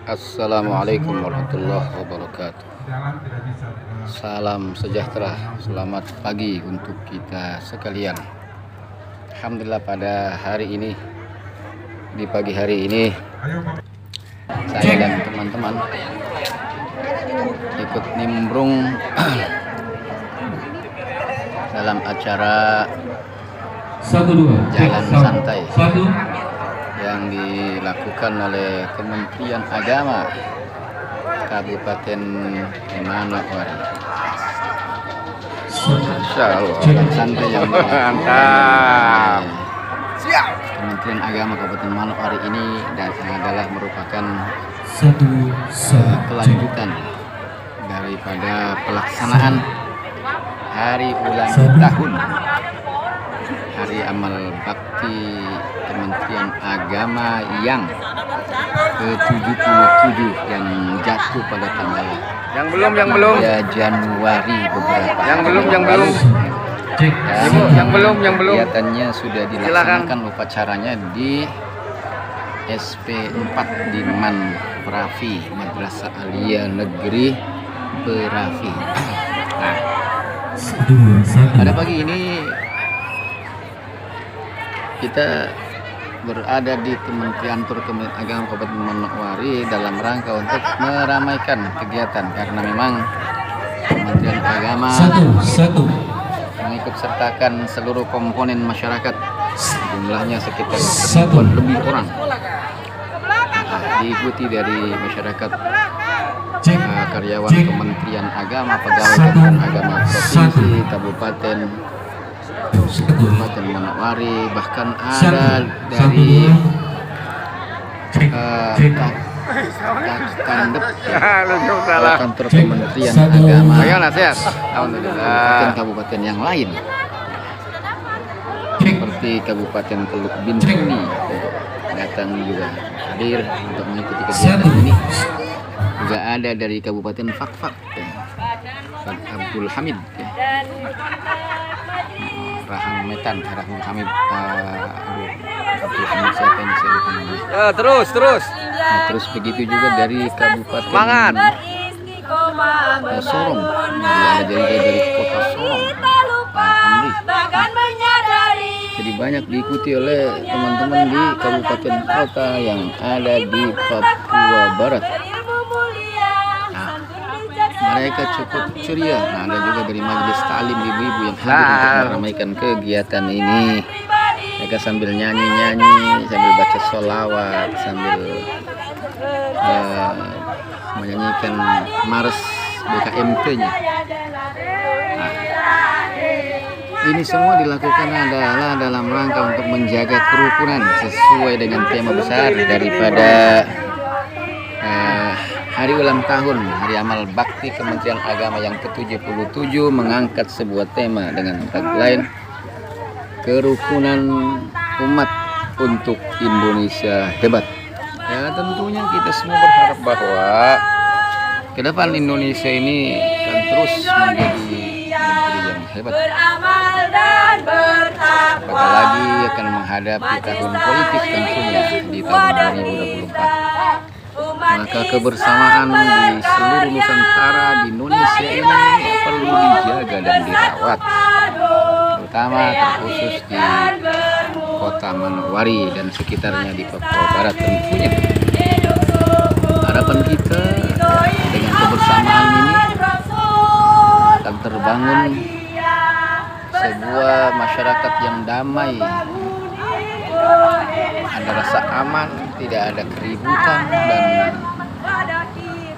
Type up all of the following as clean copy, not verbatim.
Assalamualaikum warahmatullahi wabarakatuh. Salam sejahtera, selamat pagi untuk kita sekalian. Alhamdulillah pada hari ini, di pagi hari ini, saya dan teman-teman ikut nimbrung dalam acara jalan santai yang dilakukan oleh Kementerian Agama Kabupaten Manokwari. Insya Allah jalan santai yang mantap. Kementerian Agama Kabupaten Manokwari ini adalah merupakan kelanjutan daripada pelaksanaan hari ulang tahun Hari Amal Bakti Kementerian Agama yang ke-77 yang jatuh pada tanggal Januari beberapa yang belum kegiatannya sudah dilaksanakan upacaranya di SP4 di Man Perafi, Madrasah Aliyah Negeri Perafi. Nah, pada pagi ini kita berada di Kementerian Agama Kabupaten Manokwari dalam rangka untuk meramaikan kegiatan, karena memang Kementerian Agama mengikut sertakan seluruh komponen masyarakat, jumlahnya sekitar 1000 lebih orang, diikuti dari masyarakat, karyawan Kementerian Agama, pegawai Kementerian Agama Provinsi, Kabupaten Manokwari, bahkan ada dari kantor Kementerian Agama kabupaten yang lain seperti Kabupaten Teluk Bintuni datang juga hadir untuk mengikuti kegiatan ini. Juga ada dari Kabupaten Fakfak, Abdul Hamid, Rahang Hamid, Abdul Hamid siapa ini saya lupa namanya. Terus. Nah, terus begitu juga dari Kabupaten Sorong, ada dari Kota Sorong, jadi banyak diikuti oleh teman-teman di kabupaten kota yang ada di Papua Barat. Nah, mereka cukup ceria. Nah, ada juga dari majelis taklim ibu-ibu yang hadir untuk meramaikan kegiatan ini. Mereka sambil nyanyi-nyanyi, sambil baca sholawat, sambil menyanyikan Mars BKMT-nya. Nah, ini semua dilakukan adalah dalam rangka untuk menjaga kerukunan sesuai dengan tema besar daripada Hari Ulang Tahun Hari Amal Bakti Kementerian Agama yang ke-77, mengangkat sebuah tema dengan tagline kerukunan umat untuk Indonesia hebat. Ya, tentunya kita semua berharap bahwa ke depan Indonesia ini akan terus menjadi negeri yang hebat. Apalagi akan menghadapi tahun politik tentunya di tahun 2024. Maka kebersamaan di seluruh Nusantara di Indonesia ini perlu dijaga dan dirawat, terutama terkhusus di Kota Manokwari dan sekitarnya di Papua Barat. Tentunya harapan kita dengan kebersamaan ini akan terbangun sebuah masyarakat yang damai, ada rasa aman, tidak ada keributan, dan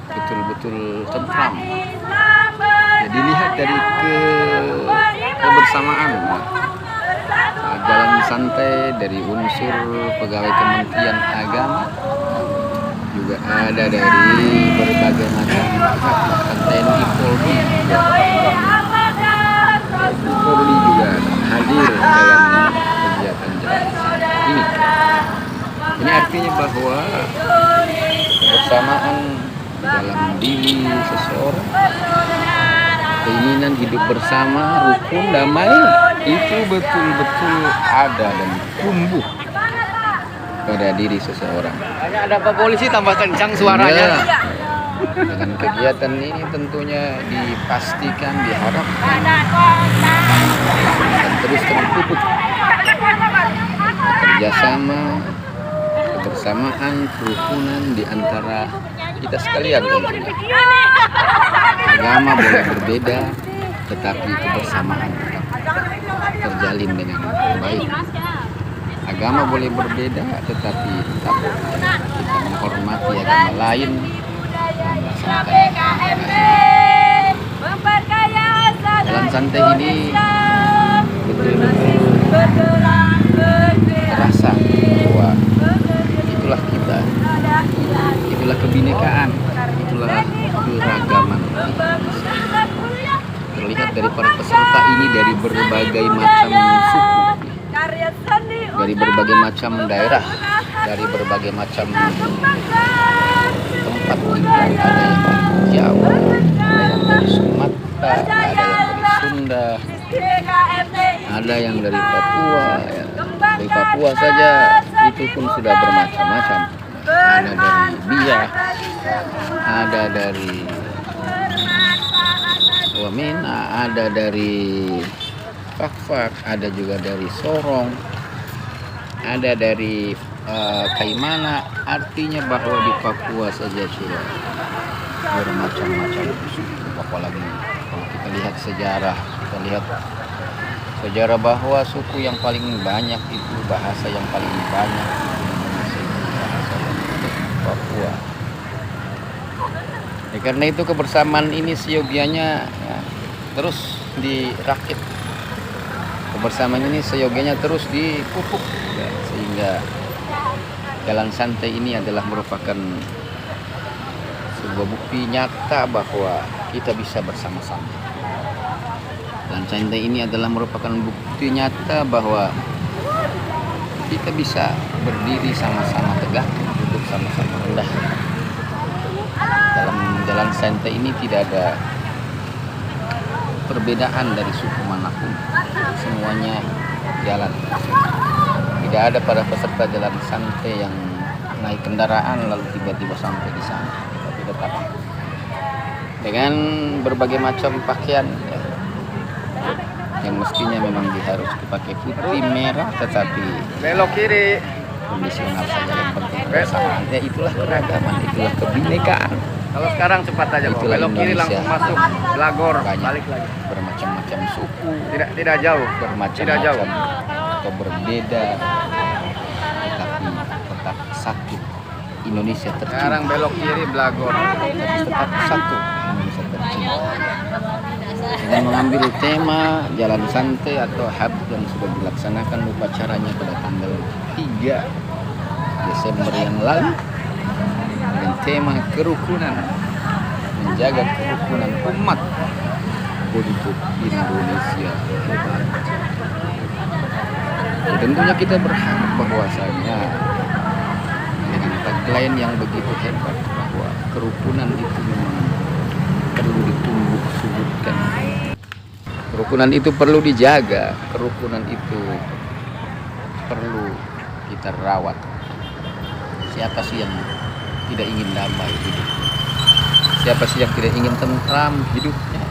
betul-betul tentram. Jadi lihat dari kebersamaan, jalan santai dari unsur pegawai Kementerian Agama, juga ada dari berbagai macam pihak, bahkan TNI, Polri juga hadir dalam kegiatan jalan santai ini. Ini artinya bahwa kebersamaan dalam diri seseorang, keinginan hidup bersama, rukun, damai, itu betul-betul ada dan tumbuh. pada diri seseorang. Hanya ada Pak Polisi tambah kencang suaranya. Ya, dengan kegiatan ini tentunya dipastikan, diharapkan akan terus terpupuk kerjasama, kebersamaan, kerukunan di antara kita sekalian tentunya. Agama boleh berbeda, tetapi kebersamaan terjalin dengan baik. Agama boleh berbeda, tetapi tetap kita menghormati agama lain dan melaksanakan dalam santai ini betul-betul terasa bahwa itulah kita, itulah kebinekaan, itulah keragaman. Terlihat dari para peserta ini dari berbagai macam suku, dari berbagai macam daerah, dari berbagai macam tempat tinggal. Ada yang dari Jawa, ada yang dari Sumatera, ada yang dari Sunda, ada yang dari Papua. Ya. Dari Papua saja itu pun sudah bermacam-macam. Ada dari Biak, ada dari Wamena, ada dari Fakfak, ada juga dari Sorong, ada dari Kaimana. Artinya bahwa di Papua saja sudah bermacam-macam suku. Apalagi kalau kita lihat sejarah, bahwa suku yang paling banyak itu, bahasa yang paling banyak itu Indonesia, itu bahasa yang Papua. Ya, karena itu kebersamaan ini seyogianya ya, terus dirakit. Kebersamaan ini seyogianya terus dipupuk ya, sehingga jalan santai ini adalah merupakan sebuah bukti nyata bahwa kita bisa bersama-sama. Jalan santai ini adalah merupakan bukti nyata bahwa kita bisa berdiri sama-sama tegak, duduk sama-sama rendah. Dalam jalan santai ini tidak ada perbedaan dari suku manapun, semuanya jalan. Tidak ada pada peserta jalan santai yang naik kendaraan lalu tiba-tiba sampai di sana, tapi tetap dengan berbagai macam pakaian ya, yang mestinya memang harus dipakai putih merah, tetapi Belok kiri. kondisional saja, yang penting kebersamaan. Ya, itulah keragaman, itulah kebinekaan. Kalau sekarang cepat aja, Pak. Itulah Belok kiri Indonesia. langsung masuk Blagor, Banyak balik lagi. bermacam-macam suku, Tidak jauh. Tidak jauh. bermacam-macam atau berbeda, tetapi tetap satu. Indonesia tercinta. Sekarang belok kiri Blagor. Tapi tetap satu. Indonesia tercinta. Dengan mengambil tema jalan santai atau HAB yang sudah dilaksanakan upacaranya pada tanggal 3 Desember yang lalu dengan tema kerukunan, menjaga kerukunan umat untuk Indonesia hebat. Ya, tentunya kita berharap bahwasanya dengan tagline yang begitu hebat bahwa kerukunan itu memang perlu ditumbuh subutkan. Kerukunan itu perlu dijaga, kerukunan itu perlu kita rawat. Siapa sih yang tidak ingin damai hidupnya? Siapa sih yang tidak ingin tentram hidupnya?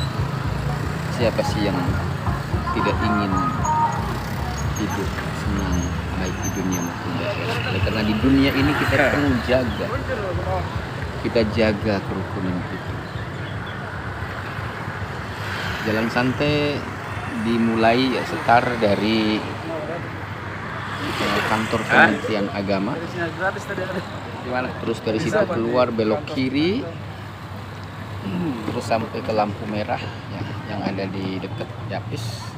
Siapa sih yang tidak ingin hidup senang baik di dunia maupun di akhirat? Karena di dunia ini kita perlu jaga, kita jaga kerukunan itu. Jalan santai dimulai ya, setar dari kantor Kementerian Agama. Terus dari situ keluar belok kiri, terus sampai ke lampu merah ya, yang ada di dekat Yapis.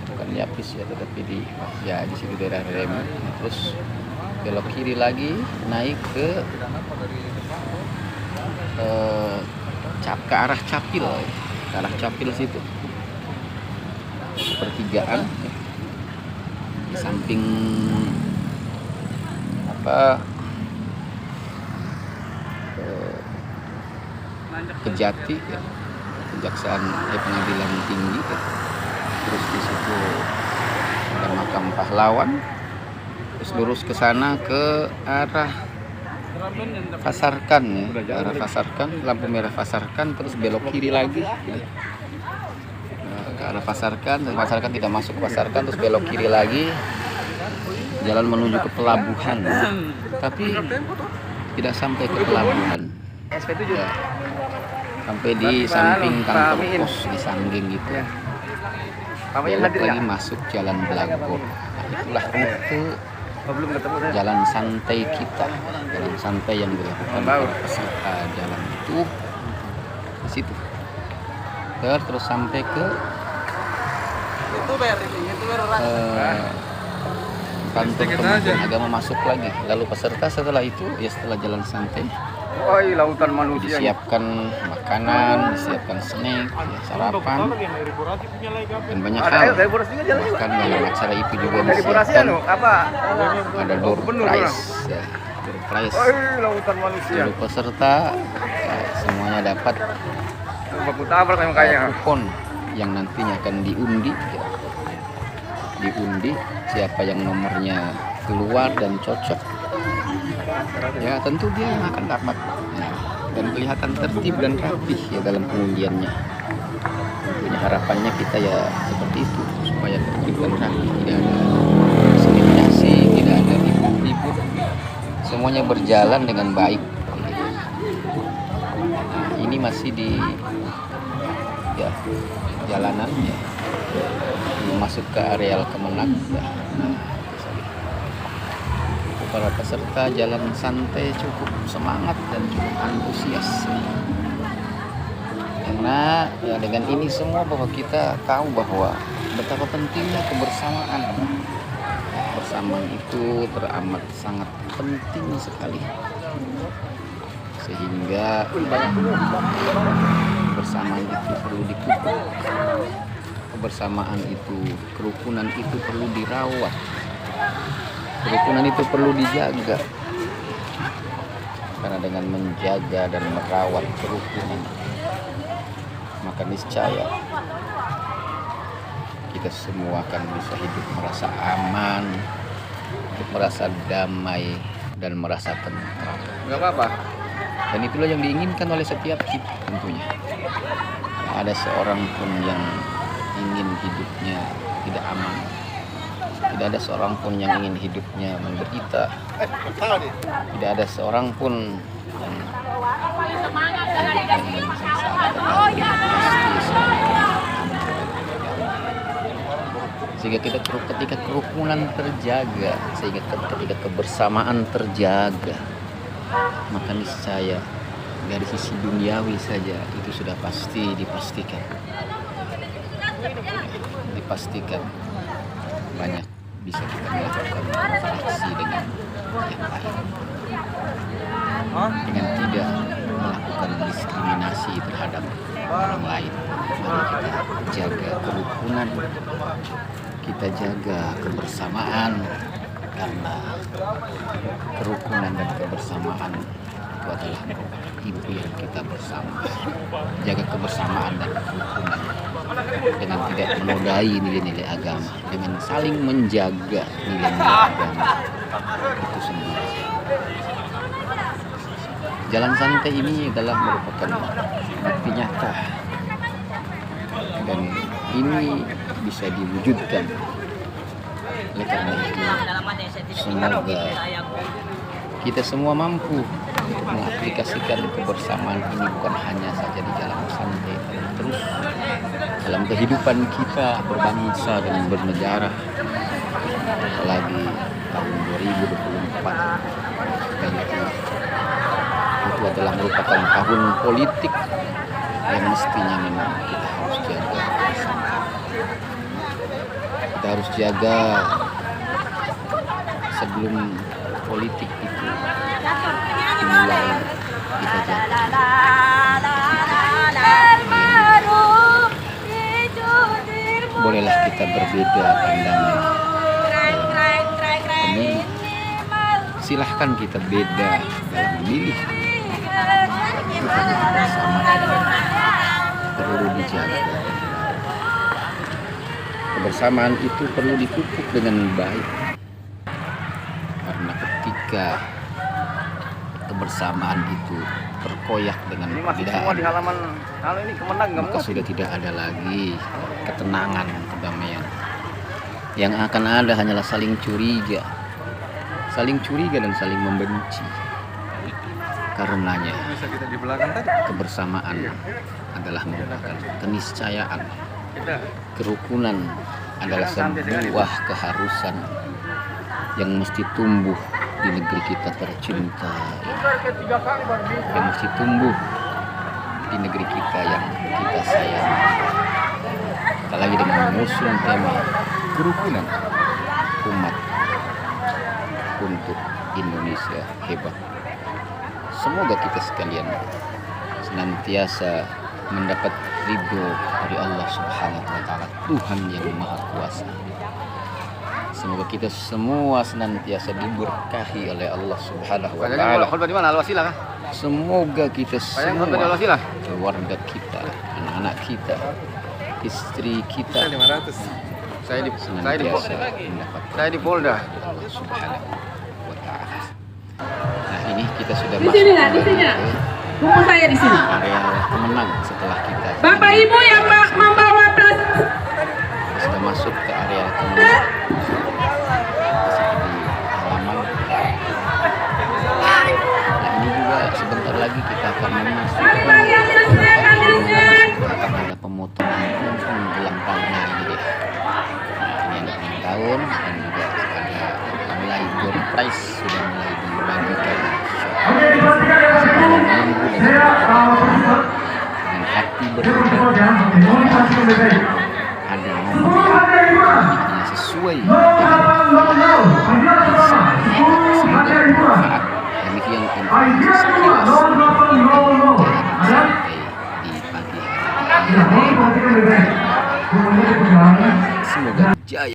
Bukan Yapis ya, tetapi di situ daerah rem. Terus belok kiri lagi naik ke arah Capil. Ke arah Capil situ pertigaan di samping Kejati ya, Kejaksaan Pengadilan Tinggi ya. Terus di situ ada makam pahlawan, terus lurus ke sana ke arah Pasarkan ya, ke arah Pasarkan, lampu merah Pasarkan, terus belok kiri lagi ya. Ke arah Pasarkan, dan Pasarkan tidak masuk ke Pasarkan, terus belok kiri lagi, jalan menuju ke pelabuhan, tapi tidak sampai ke pelabuhan. Ya, sampai di samping kantor pos di Sanggeng gitu. Belok lagi masuk jalan Blagor. Nah, itulah rute jalan santai kita, jalan santai yang dilakukan para peserta jalan itu di situ. Terus sampai ke kantor Kementerian Agama masuk lagi. Lalu peserta setelah itu ya setelah jalan santai, lautan manusia. disiapkan makanan, disiapkan snack, ya, sarapan, dan banyak hal. Bahkan dalam acara itu juga disiapkan ada door prize, ya, door prize. Lautan manusia. Lalu peserta ya, semuanya dapat kupon yang nantinya akan diundi. Ya. Diundi siapa yang nomornya keluar dan cocok, ya tentu dia yang akan dapat ya, dan kelihatan tertib dan rapih ya dalam pengundiannya. Tentunya harapannya kita ya seperti itu, supaya tertib dan rapi, tidak ada diskriminasi, tidak ada ribut-ribut, semuanya berjalan dengan baik. Nah, ini masih di ya jalanan ya, masuk ke areal Kemenag ya. Para peserta jalan santai cukup semangat dan cukup antusias karena ya dengan ini semua bahwa kita tahu bahwa betapa pentingnya kebersamaan. Kebersamaan itu teramat sangat penting sekali, sehingga kebersamaan itu perlu dipupuk. Kebersamaan itu, kerukunan itu perlu dirawat, kerukunan itu perlu dijaga, karena dengan menjaga dan merawat kerukunan, maka niscaya kita semua akan bisa hidup merasa aman, hidup merasa damai, dan merasa tentram. Nggak apa-apa. Dan itulah yang diinginkan oleh setiap kita tentunya. Tidak ada seorang pun yang ingin hidupnya tidak aman. Tidak ada seorang pun yang ingin hidupnya menderita. Tidak ada seorang pun yang hidupnya ingin sengsara. Tetapi pasti seorang sehingga ketika kerukunan terjaga, sehingga ketika kebersamaan terjaga, maka niscaya dari sisi duniawi saja itu sudah pasti dipastikan banyak bisa kita melakukan interaksi dengan yang lain dengan tidak melakukan diskriminasi terhadap orang lain. Mari kita jaga kerukunan, kita jaga kebersamaan, karena kerukunan dan kebersamaan itu adalah impian kita bersama. Jaga kebersamaan dan kerukunan dengan tidak menodai nilai-nilai agama, dengan saling menjaga nilai-nilai agama itu sendiri. Jalan santai ini adalah merupakan bukti nyata, dan ini bisa diwujudkan. Oleh karena itu, semoga kita semua mampu untuk mengaplikasikan kebersamaan ini bukan hanya saja di jalan santai, tapi terus dalam kehidupan kita berbangsa dan bernegara. Apalagi tahun 2024 itu adalah merupakan tahun politik yang mestinya memang kita harus jaga bersama. Kita harus jaga sebelum politik itu dimulai, kita jaga. Bolehlah kita berbeda pandangan dalam memilih. Silahkan kita beda dalam memilih. Kebersamaan perlu dijaga. Kebersamaan itu perlu dipupuk dengan baik. jika kebersamaan itu terkoyak dengan Ini masih semua di perbedaan, halaman hal ini Kemenang nggak maka muat. sudah tidak ada lagi ketenangan, kedamaian. Yang akan ada hanyalah saling curiga dan saling membenci. Karenanya Bisa kita di belakang tadi. kebersamaan adalah merupakan keniscayaan. Kita. Kerukunan adalah sebuah keharusan yang mesti tumbuh di negeri kita tercinta, yang mesti tumbuh di negeri kita yang kita sayangi. Apalagi dengan mengusung tema kerukunan umat untuk Indonesia hebat. Semoga kita sekalian senantiasa mendapat ridho dari Allah Subhanahu wa taala, Tuhan yang Maha Kuasa. Semoga kita semua senantiasa diberkahi oleh Allah Subhanahu wa taala. Khutbah di mana? Al-Wasilah kah? Semoga kita Bayang khutbah di semua, Al-Wasilah. keluarga kita, anak-anak kita, istri kita 500. Saya di senantiasa mendapatkan saya di Polda. Allah Subhanahu wa taala. Nah, ini kita sudah Di masuk sini nggak? Di kembali sini nggak? ke Buku saya di sini. area Kemenang setelah kita Bapak Ibu yang membawa plas. sudah masuk ke area Kemenang. Di halaman. Nah, ini juga sebentar lagi kita akan memasuki Mari ambilnya, ambilnya. akan ada pemotongan kumpul ulang tahunnya ini deh. Nah, ini ada ulang tahun dan juga ada mulai door prize sudah mulai dibagikan. Sebelum menunggu dengan hati berdebar ada momen yang sesuai semoga bermanfaat. Demikian informasi sekilas santai di pagi hari ini. Semoga jaya.